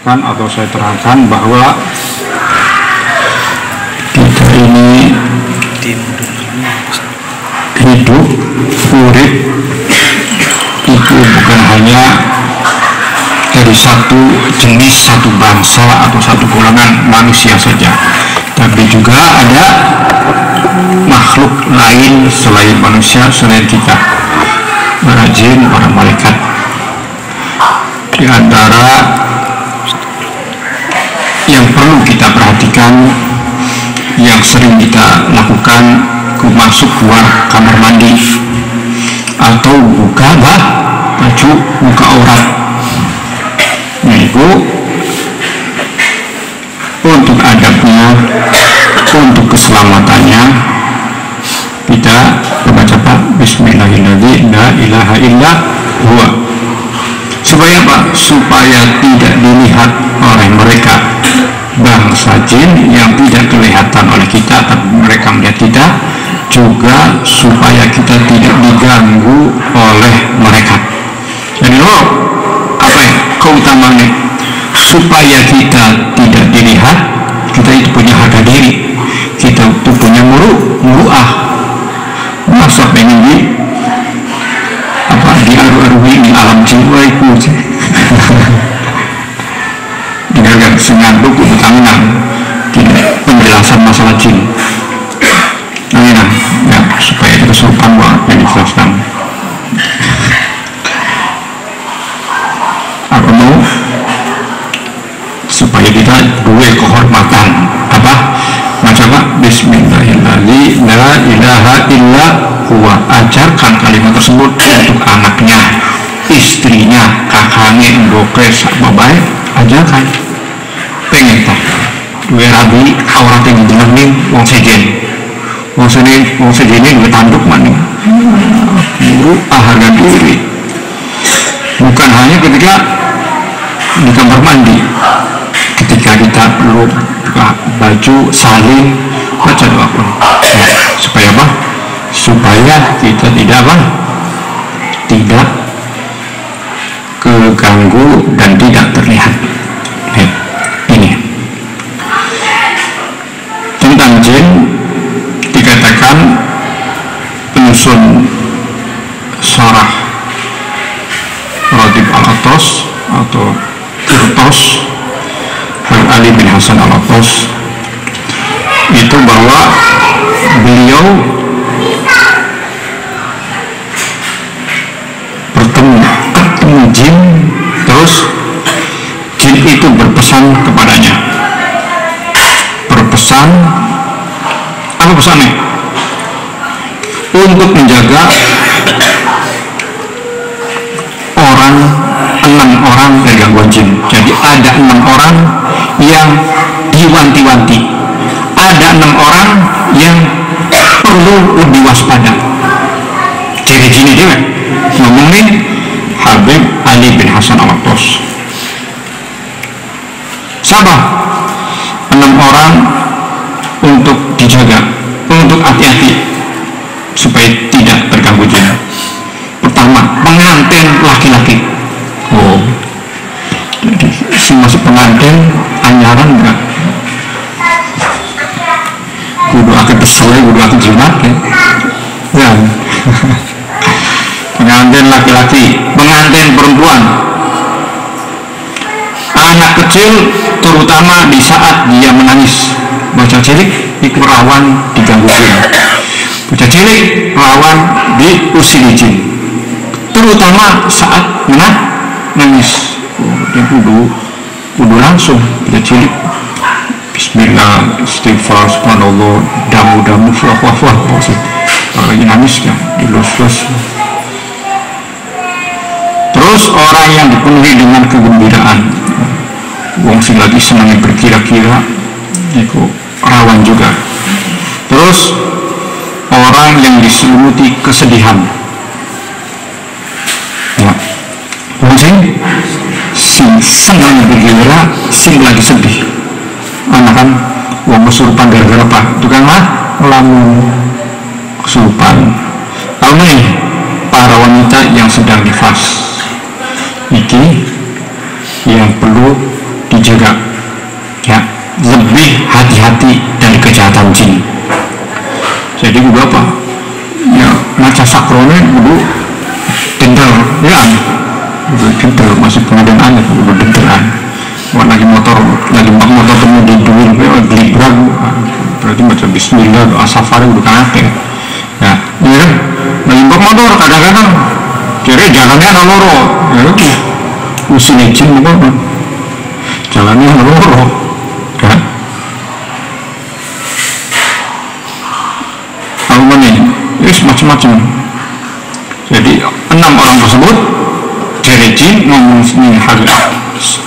sampaikan atau saya terangkan bahwa kita ini hidup, urip itu bukan hanya dari satu jenis, satu bangsa atau satu golongan manusia saja, tapi juga ada makhluk lain selain manusia, selain kita, para jin, para malaikat. Di antara yang perlu kita perhatikan, yang sering kita lakukan, masuk keluar kamar mandi atau buka baju, buka aurat, itu untuk adabnya, untuk keselamatannya kita membaca Bismillahirrahmanirrahim, la ilaha illa huwa. Supaya apa? Supaya tidak dilihat oleh mereka, bangsa jin yang tidak kelihatan oleh kita tapi mereka melihat kita, juga supaya kita tidak diganggu oleh mereka. Jadi apa ya keutamaannya? Supaya kita tidak dilihat, kita itu punya harga diri, kita itu punya muru'ah. Masa pengen diaru-arui di alam jiwa itu dengarkan sengaduk untuk tangan tidak penjelasan masalah jin. Ya, supaya kita sopan banget yang dijelaskan. Apa mau supaya kita dua kehormatan apa Bismillahirrahmanirrahim, la ilaha illa huwa. Ajarkan kalimat tersebut untuk anaknya, istrinya, kakaknya, doke, babai, ajarkan. Pengen tak dua rabi aurat yang didengerin wong sejen, wong sejen ini tanduk mana guru harga diri, bukan hanya ketika di kamar mandi, ketika kita perlu buka baju, saling baca doa pun ya, supaya apa? Supaya kita tidak keganggu dan tidak terlihat. Ini tentang jin, dikatakan penyusun Syarah Radib Al-Atos atau Tirtos Ali bin Hasan Al-Atos itu bahwa beliau ketemu jin, terus jin itu berpesan kepadanya. Berpesan apa pesannya? Untuk menjaga enam orang dari gangguan jin. Jadi ada 6 orang yang diwanti-wanti, ada 6 orang yang perlu lebih waspada. Ciri jin dia ngomongin Habib Ali bin Hasan Al-Atos. Sabar 6 orang untuk dijaga, untuk hati-hati supaya tidak terganggu jin. Pertama, pengantin laki-laki. Jadi si masuk pengantin anyaran enggak? Kudu akan terselai, kudu akan jimat ya. Pengantin laki-laki, pengantin perempuan, anak kecil terutama di saat dia menangis. Bocah cilik itu rawan diganggu jin. Bocah cilik rawan diusir jin, terutama saat nangis. Dia kudu langsung bocah cilik Bismillah, istighfar, subhanallah, damu wah kalau lagi nangis kan dilus-lus. Terus orang yang dipenuhi dengan kegembiraan, wong sing lagi senangnya berkira-kira itu rawan juga. Terus orang yang diselimuti kesedihan, ya, wong sing senang berkira, sing lagi sedih. Anak kan wong kesurupan gara-gara apa? Tukang ngelamun kesurupan. Tahu nih para wanita yang sedang nifas, iki yang perlu dijaga. dijaga, ya, lebih hati-hati dari kejahatan jin. Jadi gue apa? Ya, maca sakrone dulu dendel, ya, dendel masih pengadaan aneh, udah dendelan. Wah, lagi motor kemudian duit, beli berapa? Berarti baca Bismillah, doa safari udah kangen. Ya, iya kan? Lagi motor kadang-kadang kira jalannya ada loro, ya udah, usin izin apa? Jalannya ada loro, kan? Macam-macam. Jadi 6 orang tersebut dari jin ngomong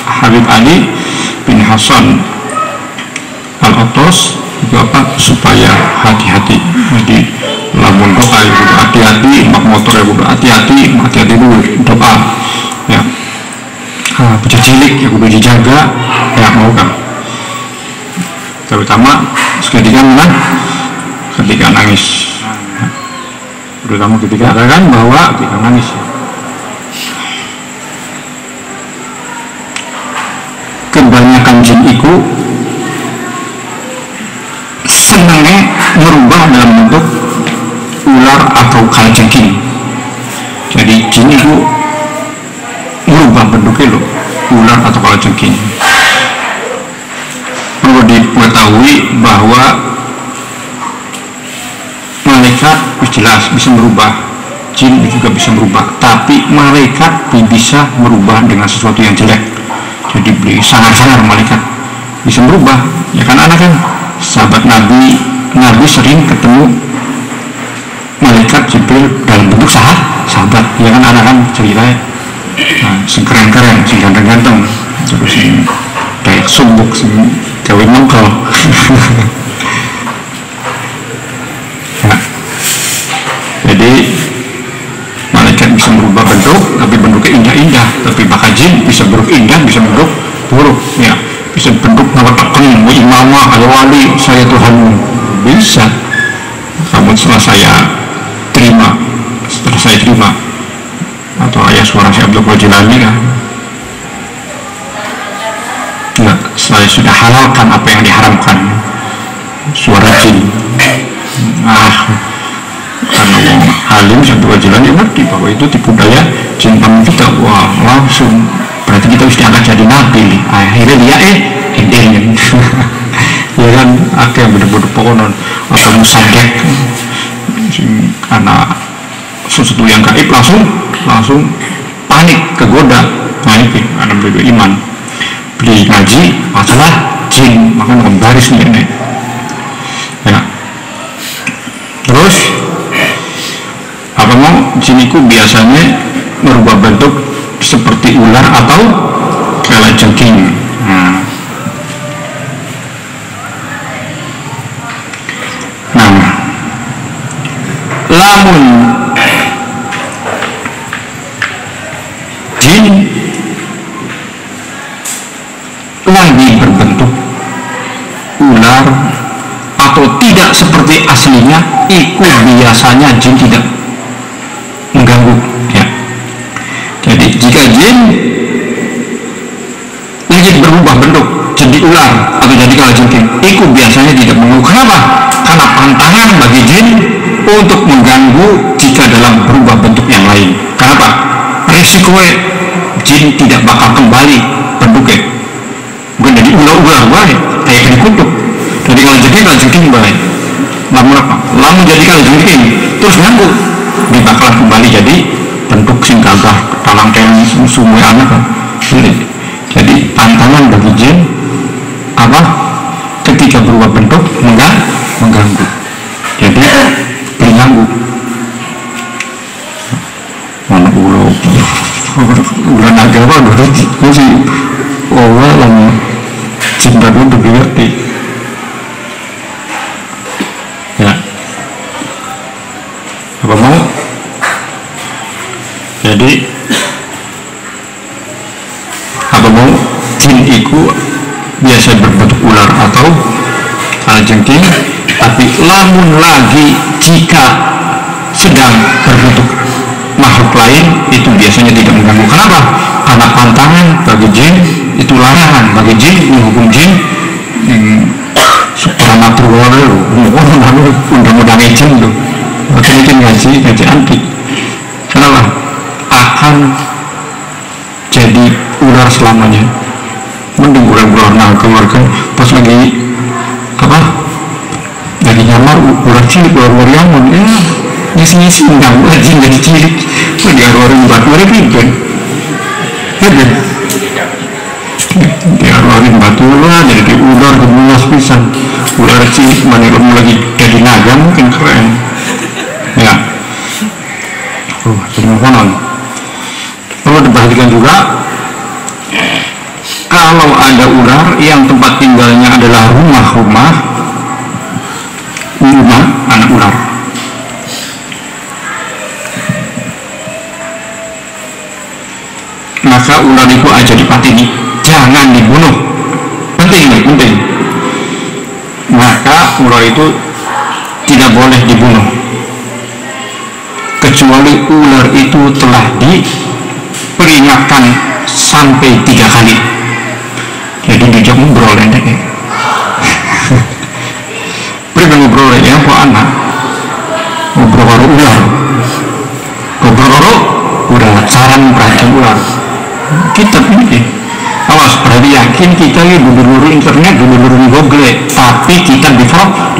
Habib Ali bin Hasan Al-Attas itu apa, supaya hati-hati. Jadi lamun doa ya kudu hati-hati, mak motor ya kudu hati-hati dulu doa, ya. Bocah cilik ya kudu dijaga, ya, mau kan, terutama ketika nangis, terutama ketika kan bahwa ketika nangis. Kebanyakan jin itu senangnya merubah dalam bentuk ular atau kalajengking. Jadi jin itu merubah bentuknya loh, ular atau kalajengking. Perlu diketahui bahwa malaikat jelas bisa merubah, jin juga bisa merubah, tapi malaikat bisa merubah dengan sesuatu yang jelek. Jadi beli sangar-sangar malaikat bisa merubah, ya kan, anak kan sahabat Nabi sering ketemu malaikat Jibril dalam bentuk sahabat, ya kan, anak kan ceritanya, sekeren-keren, sing ganteng-ganteng, terus kayak sumbuk, kawin mongkol. Ya. Jadi malaikat bisa merubah bentuk, tapi bentuknya indah-indah. Tapi bakal jin bisa bentuk indah, bisa bentuk buruk, ya. Bisa bentuk ngawatakan, imamah, ayo wali, saya Tuhanmu, bisa. Namun setelah saya terima, atau ayah suara saya Abdul Qadir ya, saya sudah halalkan apa yang diharamkan, suara jin. Karena orang alim satu wajilan yang ngerti bahwa itu tipu daya jin tamu kita. Wah, langsung berarti kita mesti akan jadi nabi. Akhirnya dia endingnya ya kan, akhirnya bener-bener pokonon atau musadek karena sesuatu yang gaib langsung panik, kegoda. Nah itu ada iman beli ngaji masalah jin, maka baris nih, ya. Terus apa mau jiniku biasanya merubah bentuk seperti ular atau kalajengking. Lamun jin lagi berbentuk ular atau tidak seperti aslinya, itu biasanya jin tidak mengganggu, ya. Jadi jika jin lagi berubah bentuk jadi ular atau jadi kalajengking, itu biasanya tidak mengganggu. Kenapa? Karena pantangan bagi jin untuk mengganggu jika dalam berubah bentuk yang lain. Kenapa? Risikonya jin tidak bakal kembali bentuknya, bukan jadi ular-ular baik kayak dikutuk. Jadi kalajengking baik. Lamun jadi kalajengking terus ganggu, dia bakalan kembali jadi bentuk sing gagah talang kayak semua anak kan. Jadi tantangan bagi jin apa? Ketika berubah bentuk mengganggu. Jadi mengganggu. Mana ulah naga apa dulu sih? Allah lama cinta pun berarti. Ya. Apa mau? Jadi apa mau? Jin itu biasa berbentuk ular atau kalajengking, tapi lamun lagi jika sedang berbentuk makhluk lain itu biasanya tidak mengganggu. Kenapa? Karena pantangan bagi jin itu larangan. Bagi jin, hukum jin supranatural lalu undang-undang jin tuh. Mungkin ngaji antik. Kenapa? Akan jadi ular selamanya. Mending ular-ular keluarga pas lagi apa? Lagi nyamar ular cilik, ular yaman ya. Ngisi-ngisi enggak lagi jadi cilik. Dia orang batu mereka kan. Ada. Dia orang batu lah jadi ular kebuas pisan. Ular cilik mana kamu lagi jadi naga mungkin keren. Ya. Terima kasih. Perlu diperhatikan juga kalau ada ular yang tempat tinggalnya adalah rumah anak ular. Maka ular itu aja dipateni, jangan dibunuh. Penting. Maka ular itu tidak boleh dibunuh kecuali ular itu telah diperingatkan sampai 3 kali. Jadi dijak ngobrol endek pernah ngobrol ya kok anak ngobrol karo ular saran perhatian ular kita ini awas berarti yakin kita ini dulu internet dulu Google tapi kita di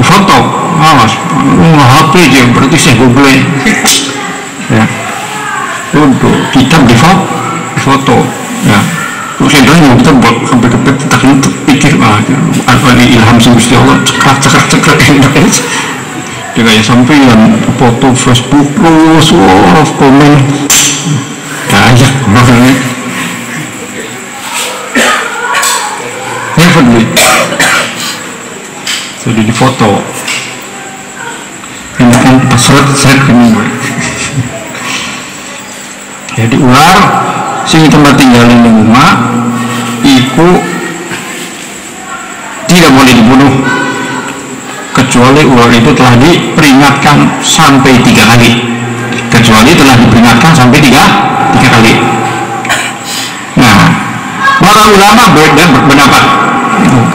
foto awas HP dia berarti saya Google ya untuk kita di foto ya terus yang kita buat sampai pikir apa ini ilham Gusti Allah cekrak dia kayak sampai yang foto Facebook terus komen aja makanya never duit jadi di foto ini kan seret ini jadi ular sing tempat tinggal di rumah itu tidak boleh dibunuh kecuali ular itu telah diperingatkan sampai 3 kali kali. Nah, para ulama berbeda pendapat.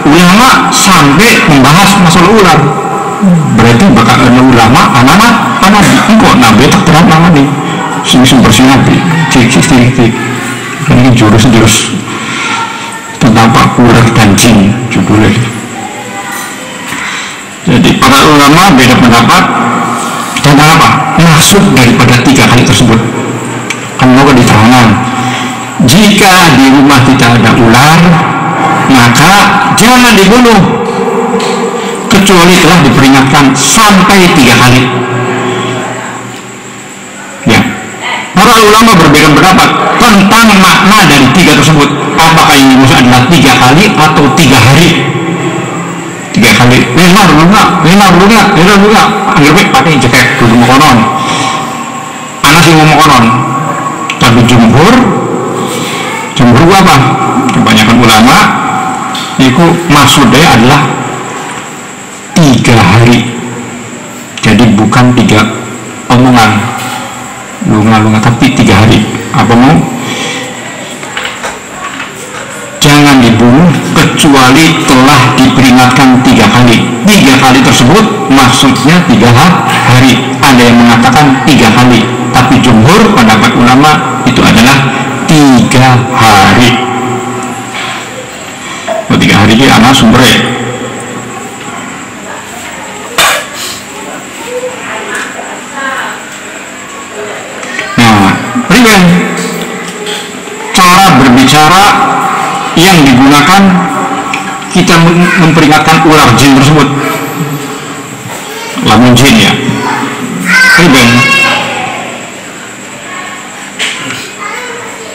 Ulama sampai membahas masalah ular. Berarti bakal ada ulama anak kok nabi tak terang nama nih. Sumber nabi, cik. Ini jurus tentang ular dan jin judulnya. Jadi para ulama beda pendapat tentang apa? Maksud daripada 3 kali tersebut. Kan diterangkan. Jika di rumah tidak ada ular, maka jangan dibunuh kecuali telah diperingatkan sampai 3 kali. Ya. Para ulama berbeda pendapat tentang makna dari 3 tersebut. Apakah ini maksud adalah 3 kali atau 3 hari? 3 kali. Benar dulu nggak? Anggap pakai cekek dulu konon. Anak sih ngomong konon. Tapi jumhur apa? Kebanyakan ulama itu maksudnya adalah 3 hari. Jadi bukan 3 omongan lunga tapi 3 hari. Apa mau? Jangan dibunuh kecuali telah diperingatkan 3 kali. 3 kali tersebut maksudnya 3 hari. Ada yang mengatakan 3 kali, tapi jumhur pendapat ulama itu adalah 3 hari. 3 hari ini anak sumbernya. Nah, riben cara berbicara yang digunakan kita memperingatkan ular jin tersebut. Lamun jin ya. Riben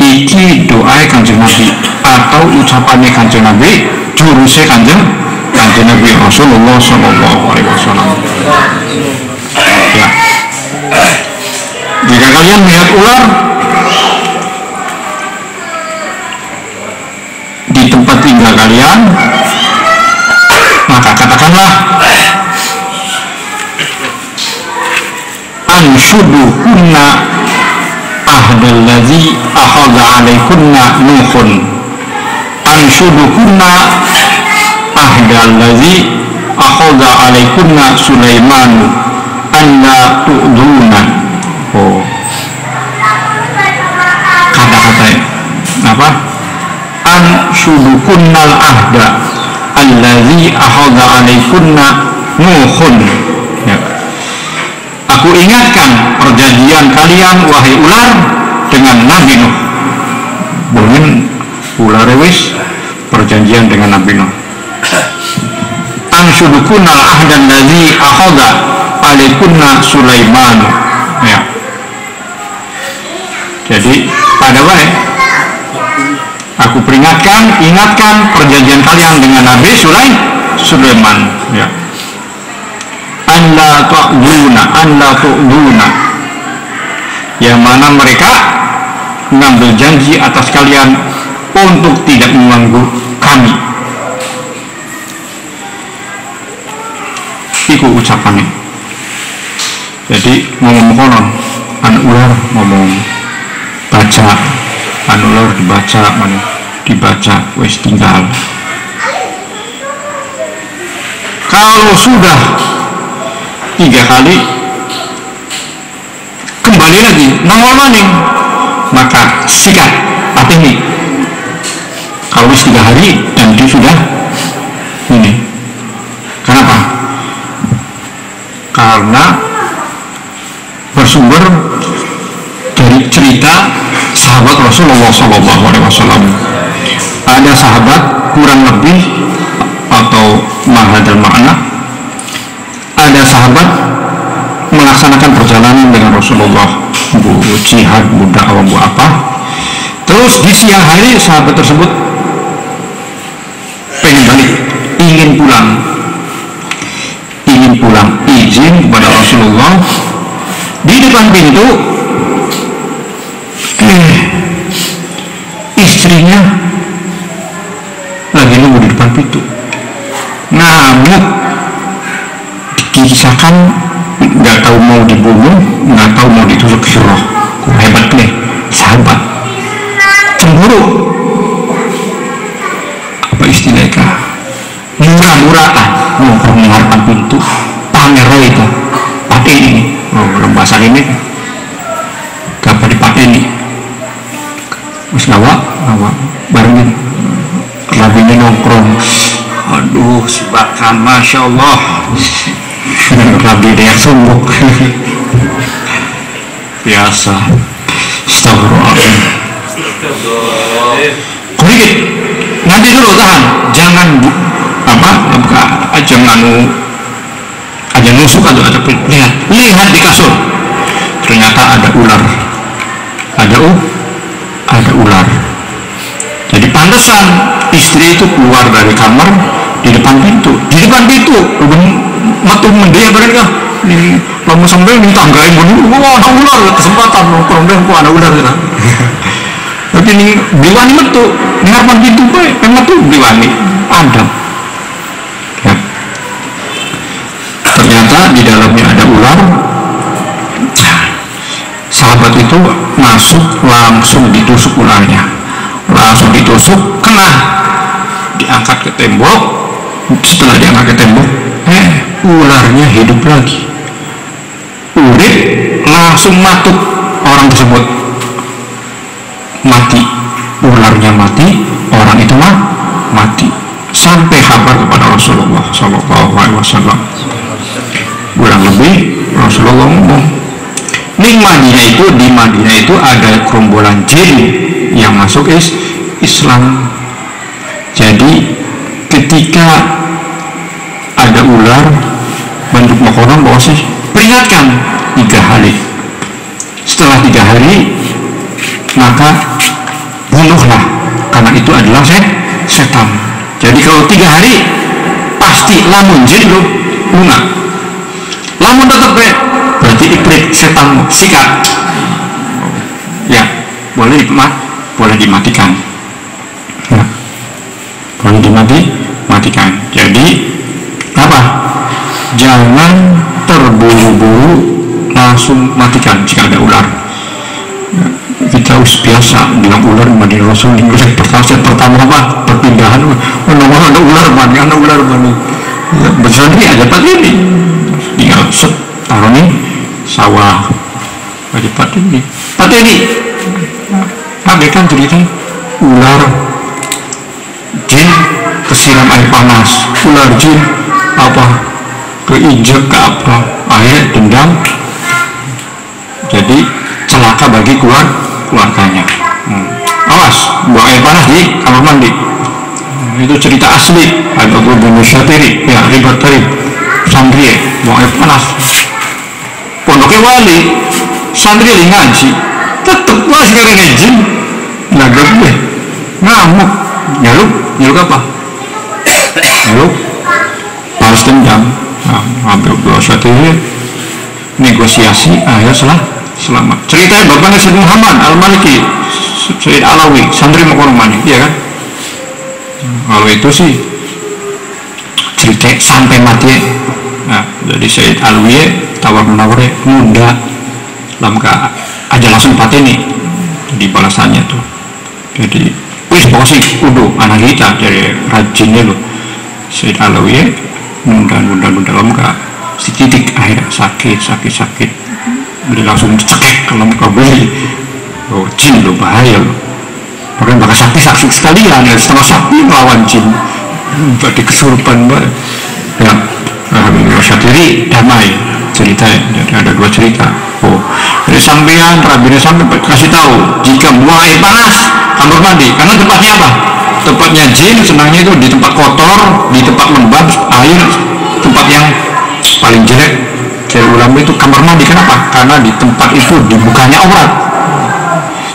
iki doa Kanjeng Nabi atau ucapannya Kanjeng Nabi, jurusnya Kanjeng Nabi Rasulullah Shallallahu Alaihi Wasallam. Ya. Jika kalian melihat ular di tempat tinggal kalian, maka katakanlah anshuduhunna ahdallazi akhadha alaikunna nuhun anshudukunna ahdallazi akhadha alaikunna sulaimanu anna tu'duna. Oh, kata-kata apa? Anshudukunnal ahda allazi akhadha alaikunna nuhun. Ya. Aku ingatkan perjanjian kalian wahai ular dengan Nabi Nuh. Mungkin ular wis perjanjian dengan Nabi Nuh. Anshudukunnal ahda allazi akhadha alaikunna Sulaiman. Ya. Jadi pada wae aku peringatkan, ingatkan perjanjian kalian dengan Nabi Sulaiman. Ya. Anda tu'duna, yang mana mereka mengambil janji atas kalian untuk tidak mengganggu kami. Iku ucapannya. Jadi ngomong konon, ular ngomong baca, ular dibaca, dibaca, wes tinggal. Kalau sudah 3 kali kembali lagi nongol maning, maka sikat pateni. Kalau 3 hari dan dia sudah ini, kenapa? Karena bersumber dari cerita sahabat Rasulullah SAW. Ada sahabat kurang lebih atau mahadal makna, ada sahabat melaksanakan perjalanan dengan Rasulullah, jihad, dakwah, apa. Terus di siang hari sahabat tersebut pengen balik, ingin pulang, izin kepada Rasulullah. Di depan pintu istrinya lagi nunggu di depan pintu, ngamuk, dikisahkan nggak tahu mau dibunuh, nggak tahu mau ditusuk roh. Hebat nih sahabat, cemburu, apa istilahnya, murah-murahan, nongkrong di hadapan pintu, pamer itu pateni. Dalam bahasa ini dapat dipateni, wis ngawa barengin rabinya nongkrong. Aduh, si Bakam, masya Allah, rabi dia sombong biasa. Astagfirullahaladzim. Kulit nanti dulu, tahan, jangan aja nusuk atau ada lihat di kasur, ternyata ada ular, ada ular. Jadi pantesan istri itu keluar dari kamar di depan pintu metu mendaya mereka ini lama sampai ini tanggain dulu, wah ada ular, kesempatan nongkrong deh, kok ada ular gitu. Tapi ini biwani metu di hadapan pintu metu biwani ada. Ya. Ternyata di dalamnya ada ular. Sahabat itu masuk, langsung ditusuk ularnya, kena, diangkat ke tembok. Setelah diangkat ke tembok, ularnya hidup lagi, urip, langsung matuk orang tersebut, mati, ularnya mati, orang itu mati. Sampai kabar kepada Rasulullah SAW. Kurang lebih Rasulullah ngomong, di Madinah itu ada gerombolan jin yang masuk Islam. Jadi ketika ada ular bentuk makanan, bahwa sih peringatkan 3 hari. Setelah 3 hari maka bunuhlah, karena itu adalah setan. Jadi kalau 3 hari pasti lamun jin lunak, lamun tetap berarti ikrit setan sikat. Ya, boleh dimatikan. Ya, boleh dimatikan. Jadi apa? Jangan terburu-buru langsung matikan jika ada ular. Ya, kita harus biasa bilang ular mandi Rasul di pertama apa perpindahan nomor ada ular mandi ya, bersandri aja Pak ini tinggal set taruh nih sawah aja Pak ini kaget kan cerita ular jin kesiram air panas, ular jin apa keinjek ke apa akhirnya dendam jadi celaka bagi keluarganya. Awas buang air panas di kamar mandi. Itu cerita asli ada Ibnu Syatiri ya ribet santri buang air panas pondoknya wali santri ngaji tetep masih karena ngejin nggak gue ngamuk nyaluk apa nyaluk balas dendam hampir dua Syatiri negosiasi akhirnya selamat. Ceritanya bapaknya Syed Muhammad Al-Maliki Syed Alawi santri Mokoromani iya kan. Kalau itu sih cerita sampai mati nah, jadi Syed Alawi tawar menawar muda lamka aja langsung pateni di balasannya tuh jadi wis pokoknya udah anak kita dari rajinnya loh Syed Alawi muda lamka si titik akhirnya sakit beli langsung cekek kalau muka beli oh jin lo bahaya lo makanya bakal sakti sekalian ya setengah sakti melawan jin berarti kesurupan banget ya Alhamdulillah Syatiri damai ceritanya jadi ada dua cerita jadi sampean rabbinya sampai kasih tahu jika buang air panas kamar mandi karena tempatnya apa tempatnya jin senangnya itu di tempat kotor di tempat lembab air tempat yang paling jelek dari ulama itu kamar mandi kenapa? Karena di tempat itu dibukanya aurat.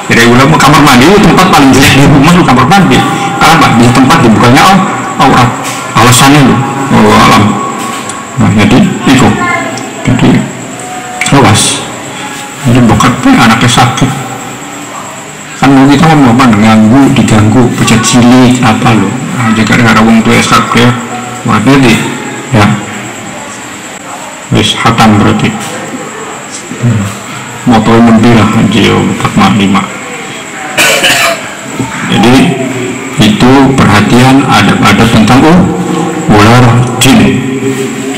Jadi ulama kamar mandi itu tempat paling jelek di rumah itu kamar mandi. Kenapa? Di tempat dibukanya aurat. Alasannya itu alam. Nah jadi itu. Jadi awas. Jadi bokapnya anaknya sakit. Kan mau kita ngomong apa? Diganggu, pecat cilik apa lo? Nah, jika ada orang tua sakit, berarti ya. Wis hatam berarti motor membirah Jio 455 jadi itu perhatian adab-adab tentang ular jin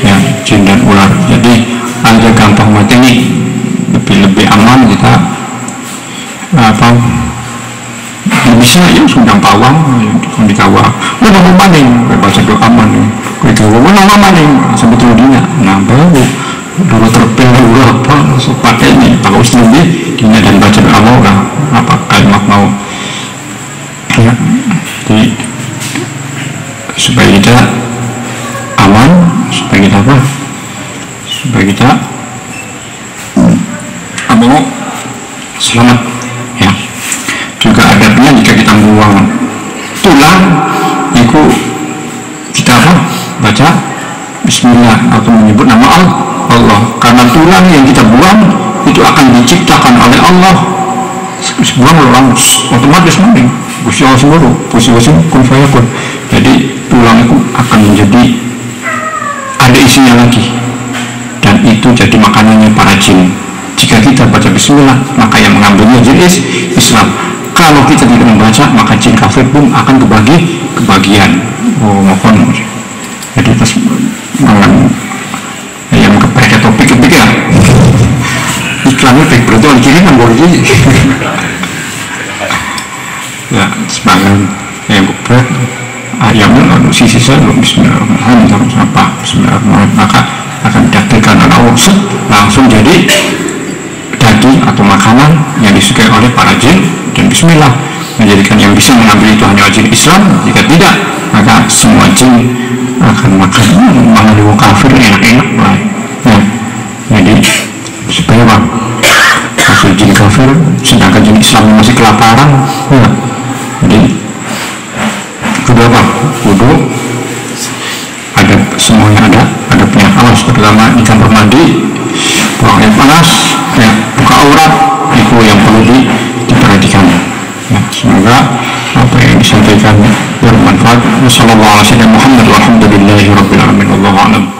ya jin dan ular jadi aja gampang mati nih lebih aman kita apa bisa ya sudah pawang di kawah mau maning baca doa aman gue kawah mau maning sebetulnya nah baru dulu terpilih apa supaya ini kalau lebih dina dan baca doa mau apa kalimat mau ya jadi supaya kita aman supaya kita apa supaya kita mau selamat ya juga adabnya jika kita buang tulang itu kita apa baca bismillah atau menyebut nama Allah karena tulang yang kita buang itu akan diciptakan oleh Allah buang orang otomatis mending Gusti Allah sendiri posisi kun fayakun jadi tulang itu akan menjadi ada isinya lagi dan itu jadi makanannya para jin jika kita baca bismillah maka yang mengambilnya jin Islam kalau kita tidak membaca maka jin kafir pun akan kebagian mohon jadi pas malam yang kepada topik ya iklannya baik berarti oleh kiri kan boleh ya semangat yang keberat ayamnya sisi saya bismillahirrahmanirrahim apa bismillahirrahmanirrahim maka akan didapatkan oleh Allah langsung jadi daging atau makanan yang disukai oleh para jin dan bismillah menjadikan yang bisa mengambil itu hanya jin Islam jika tidak maka semua jin akan makan di kafir enak-enak ya jadi supaya bang hasil jin kafir sedangkan jin Islam masih kelaparan ya jadi kudu apa kudu ada semuanya ada punya awas terutama di kamar mandi buang air panas ya buka aurat itu yang perlu diperhatikan ya semoga apa yang disampaikan bermanfaat. Wassalamualaikum warahmatullahi wabarakatuh. Walhamdulillahirabbil alamin. Wallahu a'lam.